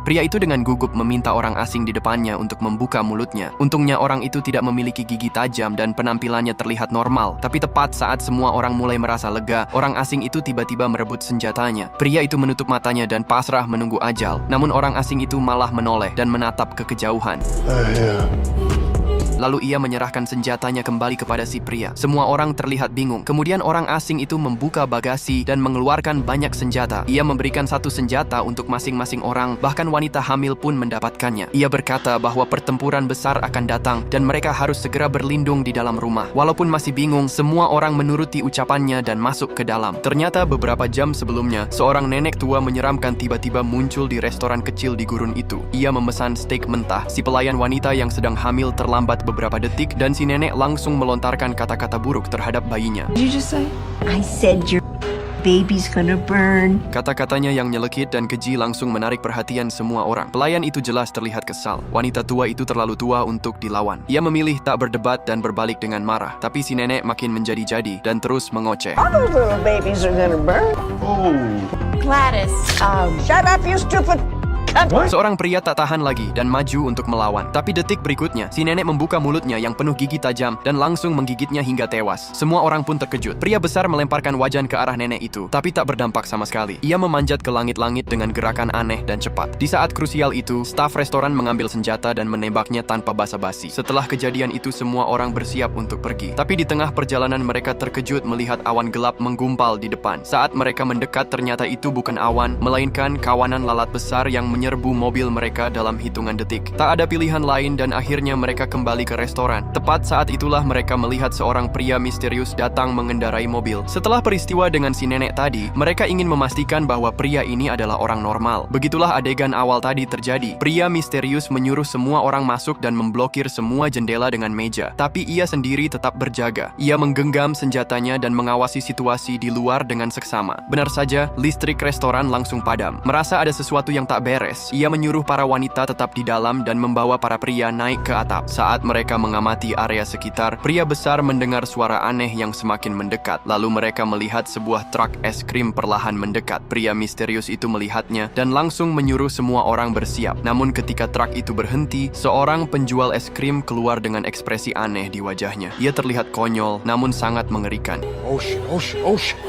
Pria itu dengan gugup meminta orang asing di depannya untuk membuka mulutnya. Untungnya orang itu tidak memiliki gigi tajam dan penampilannya terlihat normal. Tapi tepat saat semua orang mulai merasa lega, orang asing itu tiba-tiba merebut senjatanya. Pria itu menutup matanya dan pasrah menunggu ajal. Namun orang asing itu malah menoleh dan menatap ke kejauhan. Lalu ia menyerahkan senjatanya kembali kepada si pria. Semua orang terlihat bingung. Kemudian orang asing itu membuka bagasi dan mengeluarkan banyak senjata. Ia memberikan satu senjata untuk masing-masing orang, bahkan wanita hamil pun mendapatkannya. Ia berkata bahwa pertempuran besar akan datang dan mereka harus segera berlindung di dalam rumah. Walaupun masih bingung, semua orang menuruti ucapannya dan masuk ke dalam. Ternyata beberapa jam sebelumnya, seorang nenek tua menyeramkan tiba-tiba muncul di restoran kecil di gurun itu. Ia memesan steak mentah. Si pelayan wanita yang sedang hamil terlambat beberapa detik dan si nenek langsung melontarkan kata-kata buruk terhadap bayinya. Did you just say? I said your baby's gonna burn. Kata-katanya yang nyelekit dan keji langsung menarik perhatian semua orang. Pelayan itu jelas terlihat kesal. Wanita tua itu terlalu tua untuk dilawan. Ia memilih tak berdebat dan berbalik dengan marah. Tapi si nenek makin menjadi-jadi dan terus mengoceh. All those little babies are gonna burn. Gladys, Shut up, you stupid cunt. Seorang pria tak tahan lagi dan maju untuk melawan. Tapi detik berikutnya, si nenek membuka mulutnya yang penuh gigi tajam dan langsung menggigitnya hingga tewas. Semua orang pun terkejut. Pria besar melemparkan wajan ke arah nenek itu, tapi tak berdampak sama sekali. Ia memanjat ke langit-langit dengan gerakan aneh dan cepat. Di saat krusial itu, staf restoran mengambil senjata dan menembaknya tanpa basa-basi. Setelah kejadian itu, semua orang bersiap untuk pergi. Tapi di tengah perjalanan mereka terkejut melihat awan gelap menggumpal di depan. Saat mereka mendekat, ternyata itu bukan awan, melainkan kawanan lalat besar yang menyerbu mobil mereka dalam hitungan detik. Tak ada pilihan lain dan akhirnya mereka kembali ke restoran. Tepat saat itulah mereka melihat seorang pria misterius datang mengendarai mobil. Setelah peristiwa dengan si nenek tadi, mereka ingin memastikan bahwa pria ini adalah orang normal. Begitulah adegan awal tadi terjadi. Pria misterius menyuruh semua orang masuk dan memblokir semua jendela dengan meja. Tapi ia sendiri tetap berjaga. Ia menggenggam senjatanya dan mengawasi situasi di luar dengan seksama. Benar saja, listrik restoran langsung padam. Merasa ada sesuatu yang tak beres, ia menyuruh para wanita tetap di dalam dan membawa para pria naik ke atap. Saat mereka mengamati area sekitar, pria besar mendengar suara aneh yang semakin mendekat. Lalu mereka melihat sebuah truk es krim perlahan mendekat. Pria misterius itu melihatnya dan langsung menyuruh semua orang bersiap. Namun ketika truk itu berhenti, seorang penjual es krim keluar dengan ekspresi aneh di wajahnya. Ia terlihat konyol namun sangat mengerikan. Oh shit.